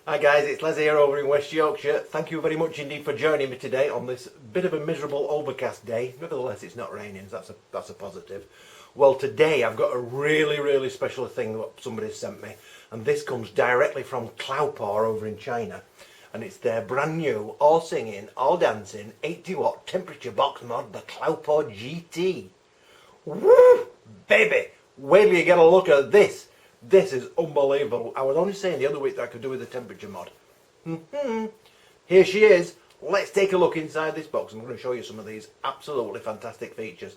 Hi guys, it's Les here over in West Yorkshire. Thank you very much indeed for joining me today on this bit of a miserable overcast day. Nevertheless, it's not raining, so that's a positive. Well, today I've got a really special thing that somebody sent me, and this comes directly from Cloupor over in China, and it's their brand new, all singing, all dancing, 80-watt temperature box mod, the Cloupor GT. Woo! Baby! Wait till you get a look at this. This is unbelievable. I was only saying the other week that I could do with the temperature mod. Here she is. Let's take a look inside this box. I'm going to show you some of these absolutely fantastic features.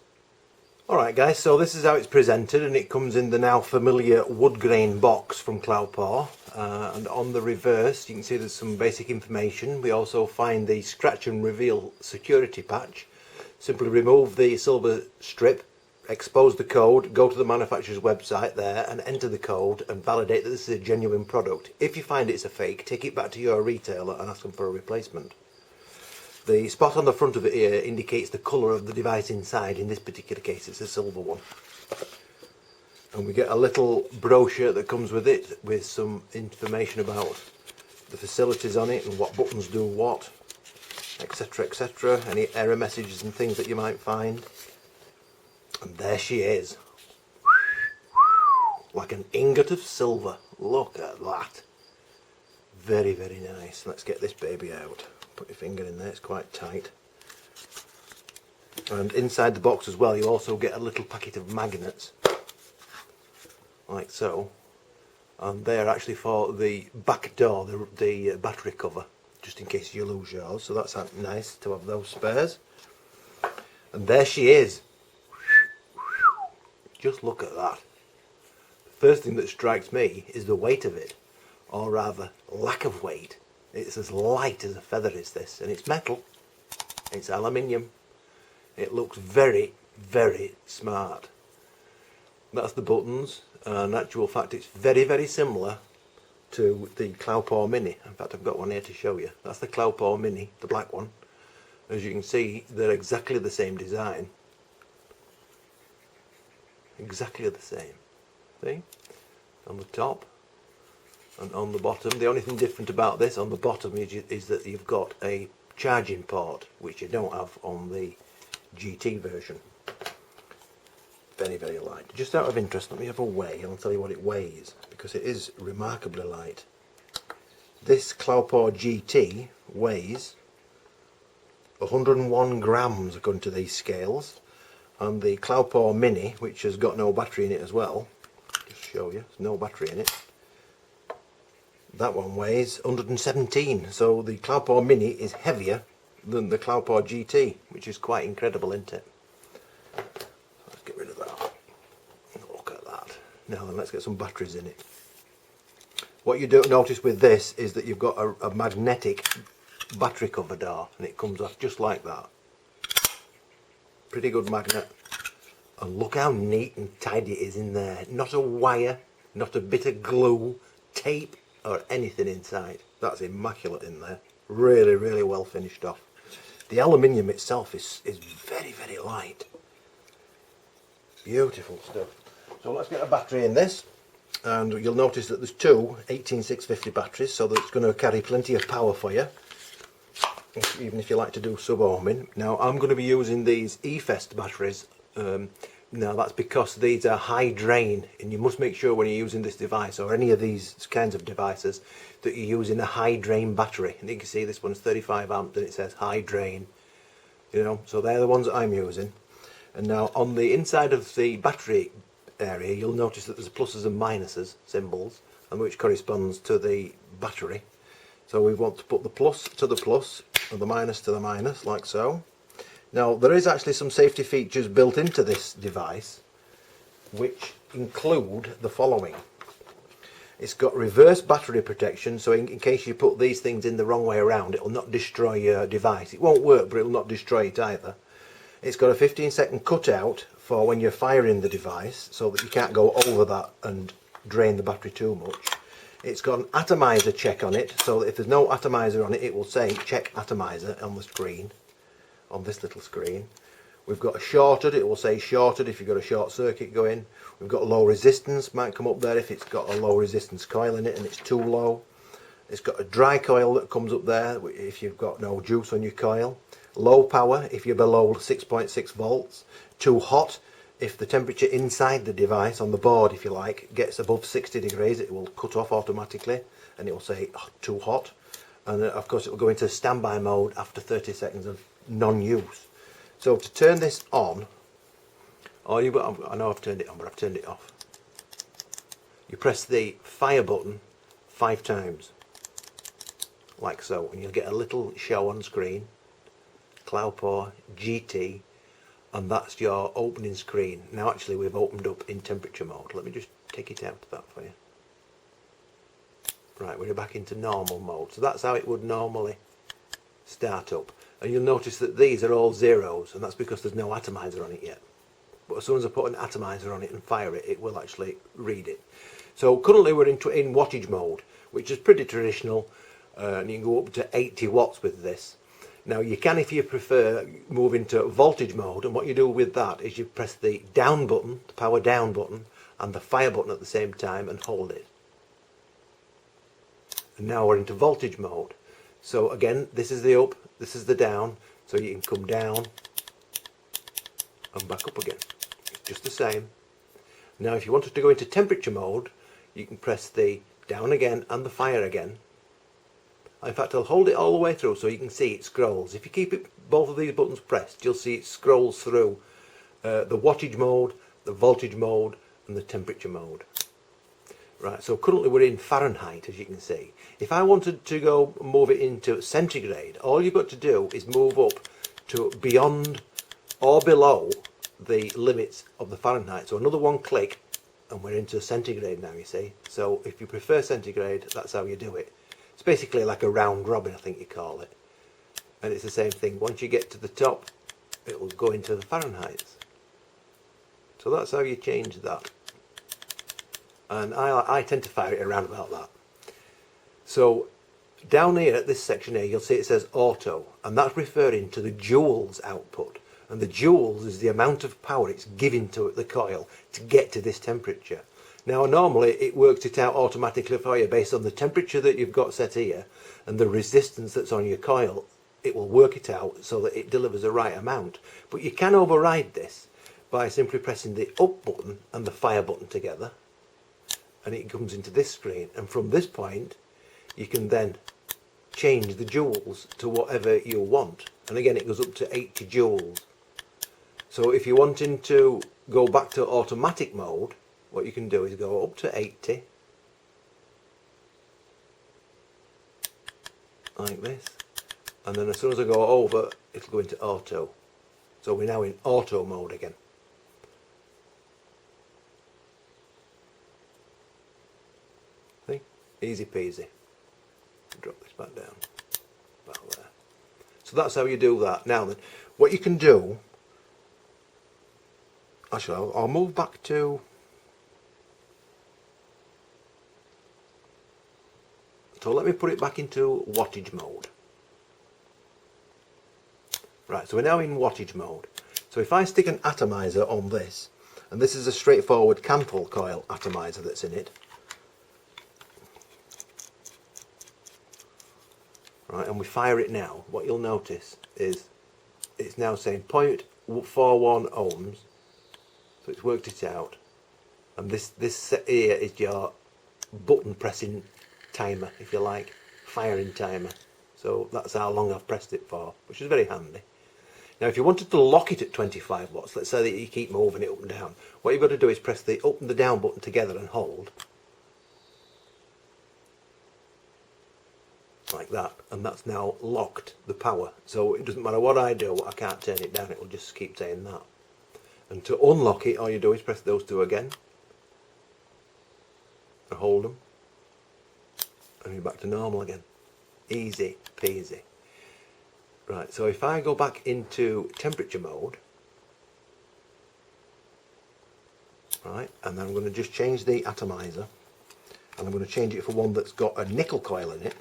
Alright guys, so this is how it's presented, and it comes in the now familiar wood grain box from Cloupor. And on the reverse you can see there's some basic information. We also find the scratch and reveal security patch. Simply remove the silver strip, expose the code, go to the manufacturer's website there and enter the code and validate that this is a genuine product. If you find it's a fake, take it back to your retailer and ask them for a replacement. The spot on the front of it here indicates the colour of the device inside. In this particular case it's a silver one. And we get a little brochure that comes with it with some information about the facilities on it and what buttons do what, etc, etc, any error messages and things that you might find. And there she is, like an ingot of silver. Look at that. Very nice. Let's get this baby out. Put your finger in there, it's quite tight. And inside the box as well you also get a little packet of magnets, like so, and they are actually for the back door, the battery cover, just in case you lose yours, so that's nice to have those spares. And there she is. Just look at that. The first thing that strikes me is the weight of it, or rather lack of weight. It's as light as a feather is this, and it's metal, it's aluminium. It looks very smart. That's the buttons, and in actual fact it's very similar to the Cloupor Mini. In fact I've got one here to show you. That's the Cloupor Mini, the black one. As you can see they're exactly the same design. Exactly the same. See? On the top and on the bottom. The only thing different about this on the bottom is that you've got a charging port, which you don't have on the GT version. Very light. Just out of interest, let me have a weigh and I'll tell you what it weighs, because it is remarkably light. This Cloupor GT weighs 101 grams according to these scales. And the Cloupor Mini, which has got no battery in it as well, just show you, there's no battery in it, that one weighs 117, so the Cloupor Mini is heavier than the Cloupor GT, which is quite incredible, isn't it? Let's get rid of that. Look at that. Now then, let's get some batteries in it. What you don't notice with this is that you've got a magnetic battery cover door, and it comes off just like that. Pretty good magnet, and look how neat and tidy it is in there. Not a wire, not a bit of glue, tape or anything inside. That's immaculate in there. Really well finished off. The aluminium itself is very light. Beautiful stuff. So let's get a battery in this, and you'll notice that there's two 18650 batteries, so that's going to carry plenty of power for you, even if you like to do sub-ohming. Now I'm going to be using these eFest batteries. Now that's because these are high drain, and you must make sure when you're using this device or any of these kinds of devices that you're using a high drain battery. And you can see this one's 35 amp and it says high drain, you know, so they're the ones that I'm using. And now on the inside of the battery area you'll notice that there's pluses and minuses symbols, and which corresponds to the battery. So we want to put the plus to the plus and the minus to the minus, like so. Now there is actually some safety features built into this device which include the following. It's got reverse battery protection, so in case you put these things in the wrong way around, it will not destroy your device. It won't work, but it will not destroy it either. It's got a 15-second cutout for when you're firing the device, so that you can't go over that and drain the battery too much. It's got an atomizer check on it, so that if there's no atomizer on it, it will say check atomizer on the screen, on this little screen. We've got a shorted, it will say shorted if you've got a short circuit going. We've got low resistance, might come up there if it's got a low resistance coil in it and it's too low. It's got a dry coil that comes up there if you've got no juice on your coil. Low power if you're below 6.6 volts. Too hot if the temperature inside the device, on the board if you like, gets above 60 degrees, it will cut off automatically and it will say too hot. And of course it will go into standby mode after 30 seconds of non-use. So to turn this on, I know I've turned it on, but I've turned it off. You press the fire button 5 times, like so, and you'll get a little show on screen, Cloupor GT, and that's your opening screen. Now actually we've opened up in temperature mode. Let me just take it out of that for you. Right, we're back into normal mode. So that's how it would normally start up. And you'll notice that these are all zeros, and that's because there's no atomizer on it yet. But as soon as I put an atomizer on it and fire it, it will actually read it. So currently we're in wattage mode, which is pretty traditional, and you can go up to 80 watts with this. Now you can, if you prefer, move into voltage mode, and what you do with that is you press the down button, the power down button, and the fire button at the same time and hold it. And now we're into voltage mode. So again, this is the up, this is the down, so you can come down and back up again. It's just the same. Now if you wanted to go into temperature mode, you can press the down again and the fire again. In fact, I'll hold it all the way through so you can see it scrolls. If you keep it, both of these buttons pressed, you'll see it scrolls through the wattage mode, the voltage mode and the temperature mode. Right, so currently we're in Fahrenheit, as you can see. If I wanted to go move it into centigrade, all you've got to do is move up to beyond or below the limits of the Fahrenheit. So another one click and we're into centigrade now, you see. So if you prefer centigrade, that's how you do it. It's basically like a round robin, I think you call it. And it's the same thing. Once you get to the top, it will go into the Fahrenheit. So that's how you change that. And I tend to fire it around about that. So down here at this section here, you'll see it says auto, and that's referring to the joules output. And the joules is the amount of power it's giving to the coil to get to this temperature. Now normally it works it out automatically for you based on the temperature that you've got set here and the resistance that's on your coil. It will work it out so that it delivers the right amount. But you can override this by simply pressing the up button and the fire button together, and it comes into this screen, and from this point you can then change the joules to whatever you want, and again it goes up to 80 joules. So if you're wanting to go back to automatic mode, what you can do is go up to 80 like this, and then as soon as I go over, it'll go into auto. So we're now in auto mode again. See? Easy peasy. Drop this back down. About there. So that's how you do that. Now then, what you can do, actually I'll move back to, so let me put it back into wattage mode. Right, so we're now in wattage mode. So if I stick an atomizer on this, and this is a straightforward Cantle coil atomizer that's in it. Right, and we fire it now, what you'll notice is it's now saying 0.41 ohms, so it's worked it out. And this here is your button pressing timer, if you like, firing timer. So that's how long I've pressed it for, which is very handy. Now if you wanted to lock it at 25 watts, let's say that you keep moving it up and down, what you've got to do is press the up and the down button together and hold. Like that, and that's now locked the power. So it doesn't matter what I do, I can't turn it down, it will just keep saying that. And to unlock it, all you do is press those two again and hold them, and you're back to normal again. Easy peasy. Right, so if I go back into temperature mode, right, and then I'm going to just change the atomizer, and I'm going to change it for one that's got a nickel coil in it,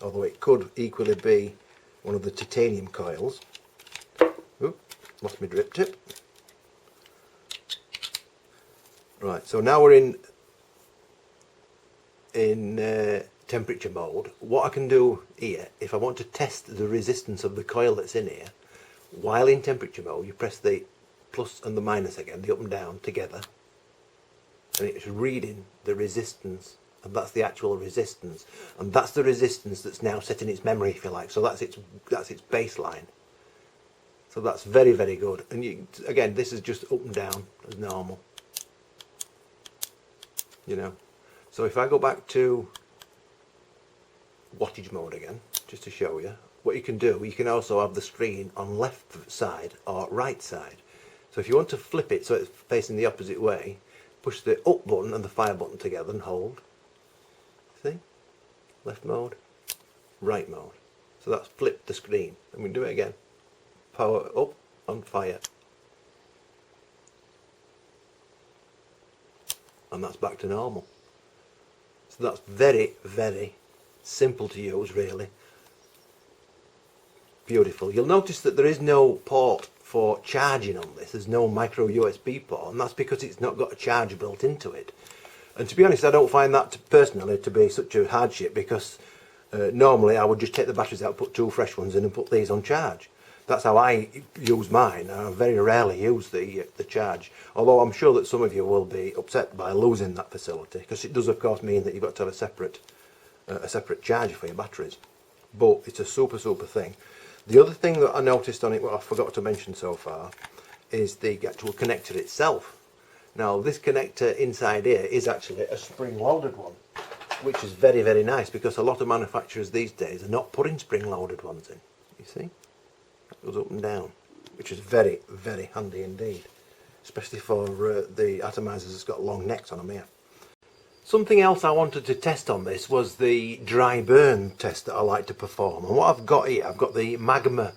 although it could equally be one of the titanium coils. Oop, lost my drip tip. Right, so now we're in temperature mode, what I can do here, if I want to test the resistance of the coil that's in here, while in temperature mode, you press the plus and the minus again, the up and down together, and it's reading the resistance, and that's the actual resistance, and that's the resistance that's now set in its memory, if you like. So that's its baseline. So that's very, very good. And you, again, this is just up and down as normal, you know. So if I go back to wattage mode again, just to show you what you can do, you can also have the screen on left side or right side. So if you want to flip it so it's facing the opposite way, push the up button and the fire button together and hold. See? Left mode, right mode. So that's flipped the screen. And we can do it again. Power up on fire. And that's back to normal. So that's very, very simple to use, really. Beautiful. You'll notice that there is no port for charging on this. There's no micro USB port, and that's because it's not got a charger built into it. And to be honest, I don't find that personally to be such a hardship, because normally I would just take the batteries out, put 2 fresh ones in and put these on charge. That's how I use mine. I very rarely use the charge, although I'm sure that some of you will be upset by losing that facility, because it does of course mean that you've got to have a separate charger for your batteries. But it's a super thing. The other thing that I noticed on it, what I forgot to mention so far, is the actual connector itself. Now this connector inside here is actually a spring loaded one, which is very, very nice, because a lot of manufacturers these days are not putting spring loaded ones in. You see? That goes up and down, which is very, very handy indeed, especially for the atomizers that's got long necks on them here. Something else I wanted to test on this was the dry burn test that I like to perform. And what I've got here, I've got the Magma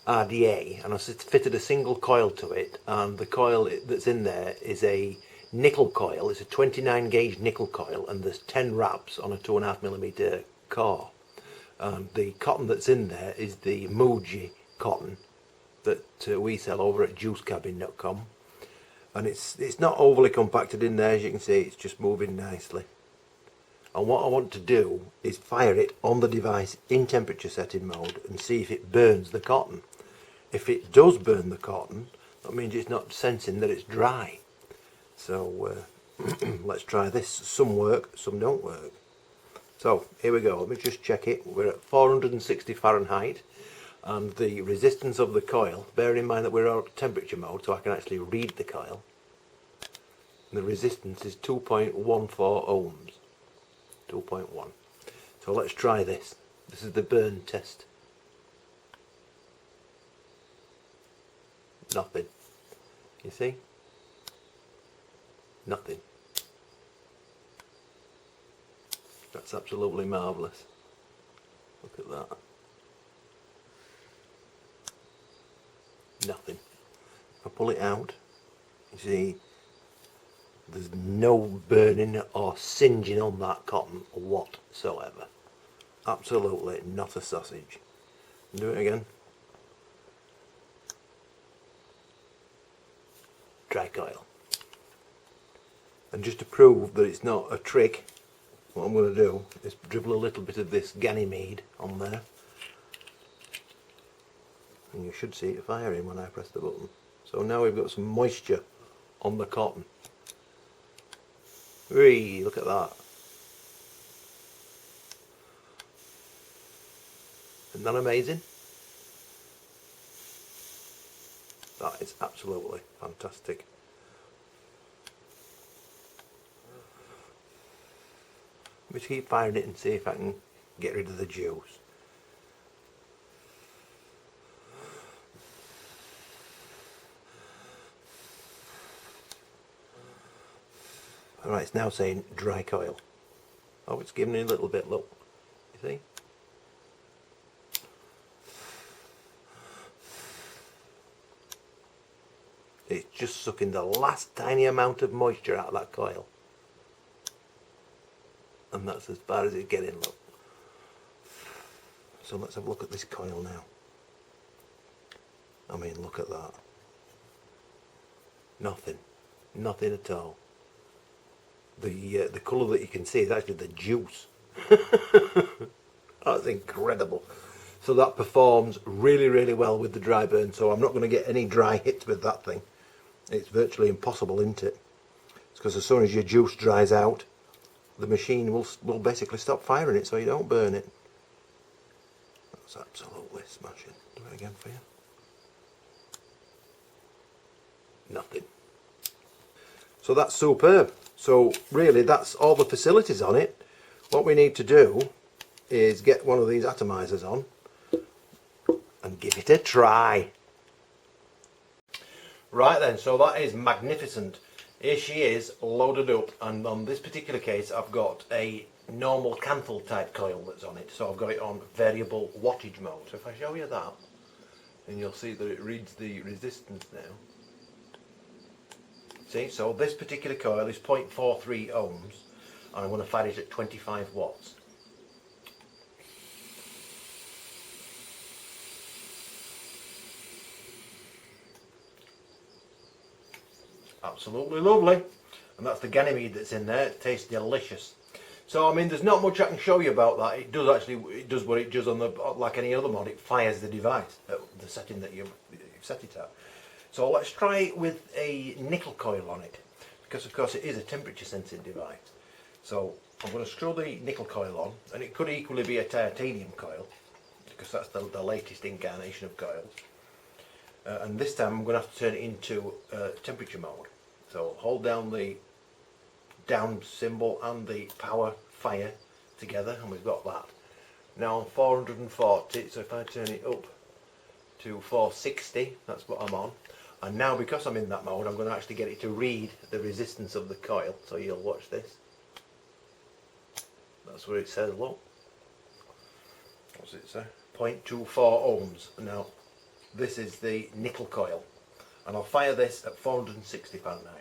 RDA, and I've fitted a single coil to it, and the coil that's in there is a nickel coil. It's a 29 gauge nickel coil, and there's 10 wraps on a 2.5mm core. And the cotton that's in there is the Muji cotton that we sell over at juicecabin.com. And it's not overly compacted in there, as you can see. It's just moving nicely. And what I want to do is fire it on the device in temperature setting mode and see if it burns the cotton. If it does burn the cotton, that means it's not sensing that it's dry. So let's try this. Some work, some don't work. So here we go. Let me just check it. We're at 460 Fahrenheit. And the resistance of the coil, bear in mind that we're out of temperature mode, so I can actually read the coil. And the resistance is 2.14 ohms. 2.1. So let's try this. This is the burn test. Nothing. You see? Nothing. That's absolutely marvellous. Look at that. Nothing. If I pull it out, you see there's no burning or singeing on that cotton whatsoever. Absolutely not a sausage. Do it again. Dry coil. And just to prove that it's not a trick, what I'm going to do is dribble a little bit of this Ganymede on there. And you should see it firing when I press the button. So now we've got some moisture on the cotton. Whee, look at that. Isn't that amazing? That is absolutely fantastic. Let me just keep firing it and see if I can get rid of the juice. Alright, it's now saying dry coil. Oh, it's giving me a little bit, look. You see? It's just sucking the last tiny amount of moisture out of that coil. And that's as far as it's getting, look. So let's have a look at this coil now. I mean, look at that. Nothing. Nothing at all. The colour that you can see is actually the juice That's incredible. So that performs really, really well with the dry burn. So I'm not going to get any dry hits with that thing. It's virtually impossible, isn't it? It's because as soon as your juice dries out, the machine will basically stop firing it so you don't burn it. That's absolutely smashing. Do it again for you. Nothing. So that's superb. So really that's all the facilities on it. What we need to do is get one of these atomizers on and give it a try. Right then, so that is magnificent. Here she is, loaded up, and on this particular case I've got a normal Canthal type coil that's on it, so I've got it on variable wattage mode. So if I show you that, and you'll see that it reads the resistance now. See, so this particular coil is 0.43 ohms, and I'm going to fire it at 25 watts. Absolutely lovely. And that's the Ganymede that's in there. It tastes delicious. So I mean, there's not much I can show you about that. It does what it does on the, like any other mod. It fires the device at the setting that you've set it at. So let's try it with a nickel coil on it, because of course it is a temperature sensitive device. So I'm going to screw the nickel coil on, and it could equally be a titanium coil, because that's the latest incarnation of coils. And this time I'm going to have to turn it into temperature mode. So hold down the down symbol and the power fire together, and we've got that. Now I'm 440, so if I turn it up to 460, that's what I'm on. And now because I'm in that mode, I'm going to actually get it to read the resistance of the coil. So you'll watch this. That's where it says, look. What's it say? 0.24 ohms. Now this is the nickel coil, and I'll fire this at 460 Fahrenheit.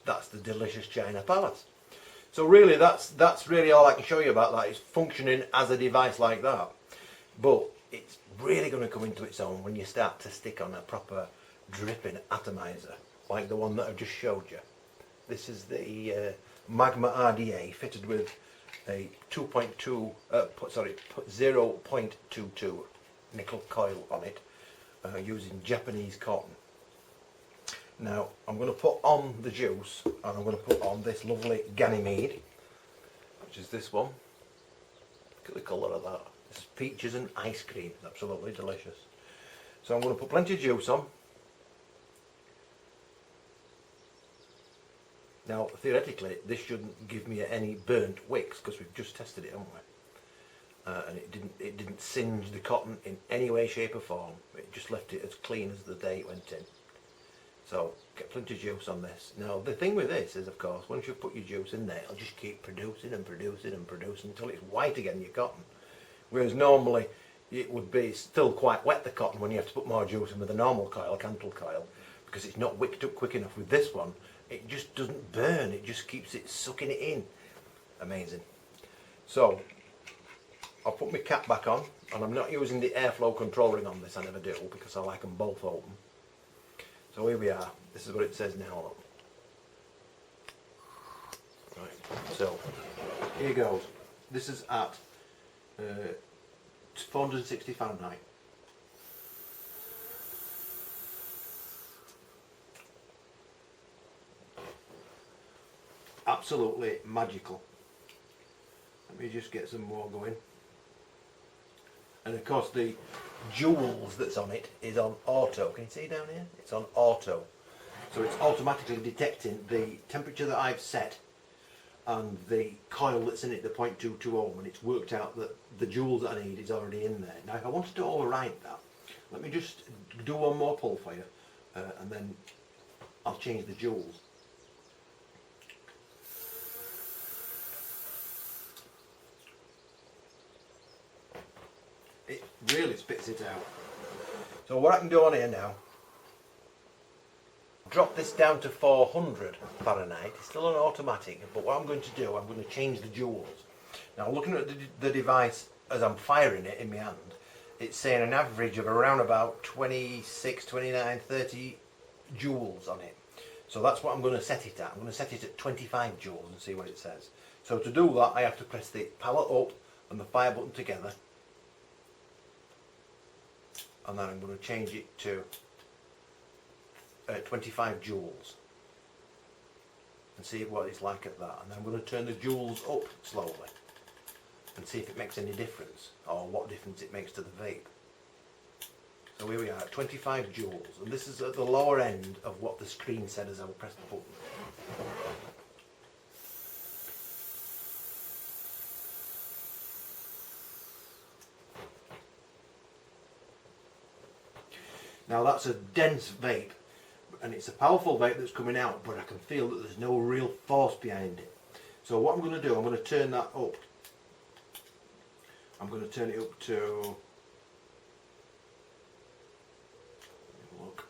That's the delicious China Palace. So really that's really all I can show you about that. It's functioning as a device like that, but it's really going to come into its own when you start to stick on a proper dripping atomizer like the one that I've just showed you. This is the Magma RDA fitted with a 0.22 nickel coil on it, using Japanese cotton. Now I'm going to put on the juice, and I'm going to put on this lovely Ganymede, which is this one. Look at the colour of that. It's peaches and ice cream. It's absolutely delicious. So I'm going to put plenty of juice on. Now theoretically this shouldn't give me any burnt wicks, because we've just tested it, haven't we? And it didn't singe the cotton in any way, shape or form. It just left it as clean as the day it went in. So get plenty of juice on this. Now the thing with this is, of course, once you've put your juice in there, it'll just keep producing and producing and producing until it's white again, your cotton. Whereas normally it would be still quite wet, the cotton, when you have to put more juice in with a normal coil, a Canthal coil, because it's not wicked up quick enough. With this one, it just doesn't burn, it just keeps it sucking it in. Amazing. So I'll put my cap back on, and I'm not using the airflow control ring on this, I never do, because I like them both open. So here we are. This is what it says now. Look. Right. So here goes. This is at 460 Fahrenheit. Absolutely magical. Let me just get some more going. And of course the joules that's on it is on auto. Can you see down here? It's on auto. So it's automatically detecting the temperature that I've set and the coil that's in it, the 0.22 ohm, and it's worked out that the joules that I need is already in there. Now if I wanted to override that, let me just do one more pull for you, and then I'll change the joules. It really spits it out. So what I can do on here now, drop this down to 400 Fahrenheit. It's still an automatic, but what I'm going to do, I'm going to change the joules. Now looking at the device as I'm firing it in my hand, it's saying an average of around about 26, 29, 30 joules on it. So that's what I'm going to set it at. I'm going to set it at 25 joules and see what it says. So to do that, I have to press the power up and the fire button together, and then I'm going to change it to 25 joules and see what it's like at that. And then I'm going to turn the joules up slowly and see if it makes any difference, or what difference it makes to the vape. So here we are at 25 joules, and this is at the lower end of what the screen said as I would press the button. Now that's a dense vape, and it's a powerful vape that's coming out, but I can feel that there's no real force behind it. So what I'm going to do, I'm going to turn that up. I'm going to turn it up to, look,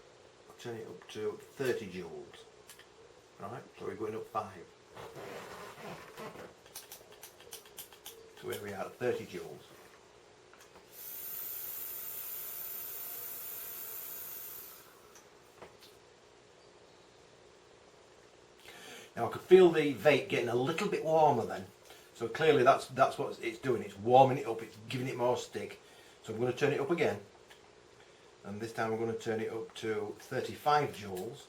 I'll turn it up to 30 joules. Right, so we're going up 5. So here we are at 30 joules. Now I could feel the vape getting a little bit warmer then, so clearly that's what it's doing. It's warming it up, it's giving it more stick. So I'm going to turn it up again, and this time I'm going to turn it up to 35 joules.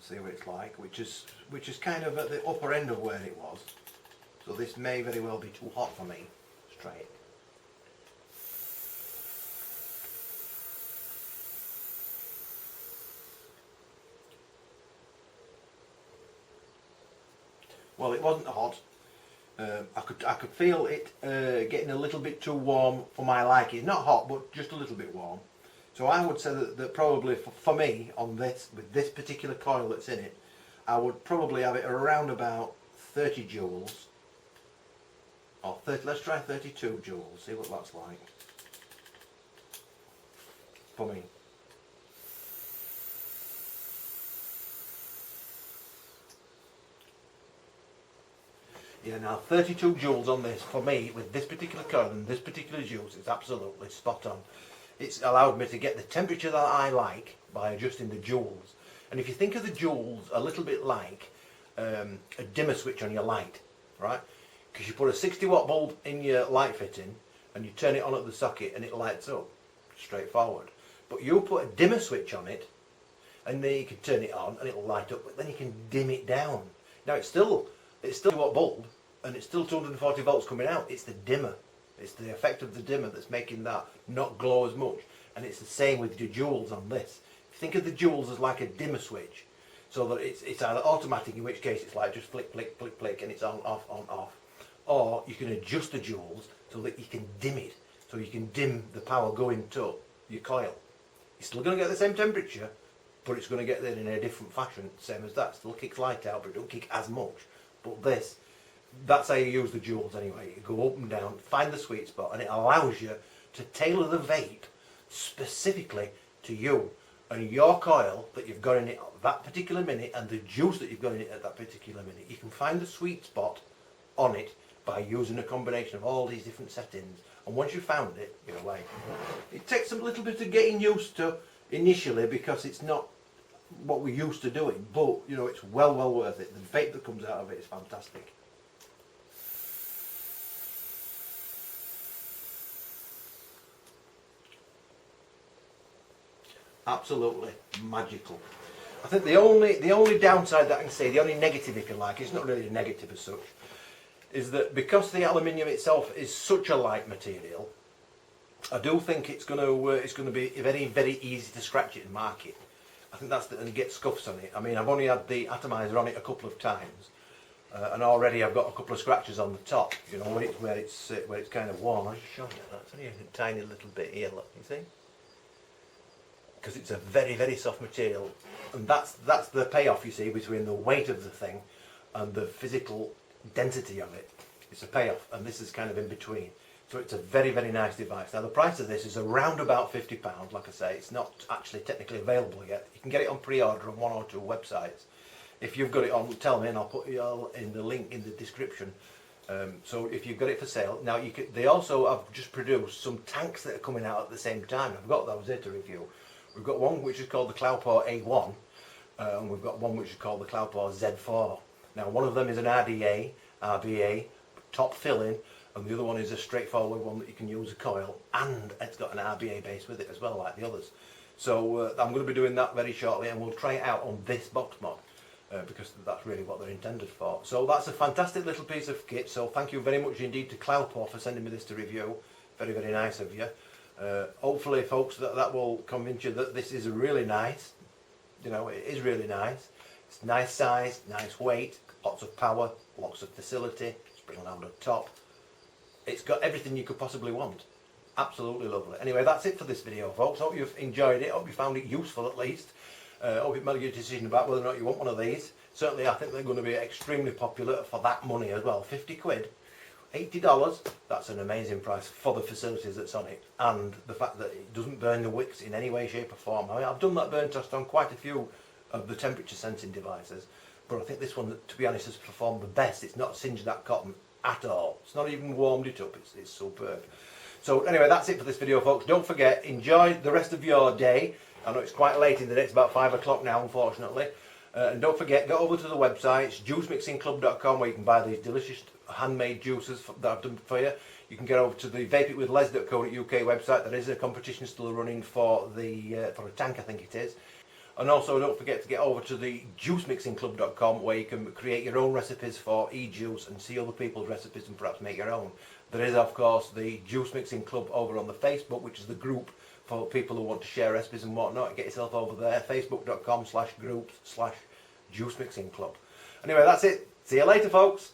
See what it's like, which is kind of at the upper end of where it was. So this may very well be too hot for me. Let's try it. Well, it wasn't hot. I could feel it getting a little bit too warm for my liking. Not hot, but just a little bit warm. So I would say that probably for me on this, with this particular coil that's in it, I would probably have it around about 30 joules. Or 30, let's try 32 joules. See what that's like for me. Yeah, now 32 joules on this, for me, with this particular coil and this particular juice, is absolutely spot on. It's allowed me to get the temperature that I like by adjusting the joules. And if you think of the joules a little bit like a dimmer switch on your light, right? Because you put a 60 watt bulb in your light fitting and you turn it on at the socket and it lights up, straightforward. But you put a dimmer switch on it and then you can turn it on and it'll light up, but then you can dim it down. Now it's still a watt bulb, and it's still 240 volts coming out. It's the dimmer. It's the effect of the dimmer that's making that not glow as much. And it's the same with the joules on this. Think of the joules as like a dimmer switch, so that it's either automatic, in which case it's like just flick, flick, flick, flick, and it's on, off. Or you can adjust the joules so that you can dim it. So you can dim the power going to your coil. You're still going to get the same temperature, but it's going to get there in a different fashion, same as that. Still kicks light out, but it don't kick as much. But that's how you use the joules anyway. You go up and down, find the sweet spot, and it allows you to tailor the vape specifically to you and your coil that you've got in it at that particular minute, and the juice that you've got in it at that particular minute. You can find the sweet spot on it by using a combination of all these different settings. And once you've found it, you're away. It takes a little bit of getting used to initially, because it's not what we're used to doing, but you know, it's well worth it. The vape that comes out of it is fantastic. Absolutely magical. I think the only downside that I can say, the only negative if you like, it's not really a negative as such, is that because the aluminium itself is such a light material, I do think it's going to be very easy to scratch it and mark it. I think that's and get scuffs on it. I mean, I've only had the atomizer on it a couple of times, and already I've got a couple of scratches on the top. You know, where it's kind of warm. I'll just show you that. It's only a tiny little bit here. Look, you see? Because it's a very soft material, and that's the payoff, you see, between the weight of the thing and the physical density of it. It's a payoff, and this is kind of in between. So it's a very nice device. Now the price of this is around about £50. Like I say, it's not actually technically available yet. You can get it on pre-order on one or two websites. If you've got it on, tell me and I'll put it all in the link in the description. So if you've got it for sale, now they also have just produced some tanks that are coming out at the same time. I've got those here to review. We've got one which is called the Cloupor A1, and we've got one which is called the Cloupor Z4. Now one of them is an RBA, top filling, and the other one is a straightforward one that you can use a coil, and it's got an RBA base with it as well, like the others. So I'm going to be doing that very shortly, and we'll try it out on this box mod. Because that's really what they're intended for. So that's a fantastic little piece of kit, so thank you very much indeed to Cloupor for sending me this to review. Very, very nice of you. Hopefully folks that will convince you that this is really nice. You know, it is really nice. It's nice size, nice weight, lots of power, lots of facility, spring load on top. It's got everything you could possibly want. Absolutely lovely. Anyway, that's it for this video folks. Hope you've enjoyed it, hope you found it useful at least. Hope it made your decision about whether or not you want one of these. Certainly I think they're going to be extremely popular for that money as well. 50 quid, $80, that's an amazing price for the facilities that's on it. And the fact that it doesn't burn the wicks in any way, shape or form. I mean, I've done that burn test on quite a few of the temperature sensing devices, but I think this one, to be honest, has performed the best. It's not singed that cotton at all. It's not even warmed it up. It's superb. So anyway, that's it for this video folks. Don't forget, enjoy the rest of your day. I know it's quite late in the day, it's about 5 o'clock now unfortunately. And don't forget, go over to the website, it's juicemixingclub.com, where you can buy these delicious handmade juices that I've done for you. You can get over to the vapeitwithles.co.uk website. There is a competition still running for a tank, I think it is. And also don't forget to get over to the juicemixingclub.com, where you can create your own recipes for e-juice and see other people's recipes and perhaps make your own. There is of course the Juice Mixing Club over on the Facebook, which is the group for people who want to share recipes and whatnot. Get yourself over there, facebook.com/groups/juicemixingclub. Anyway, that's it. See you later folks.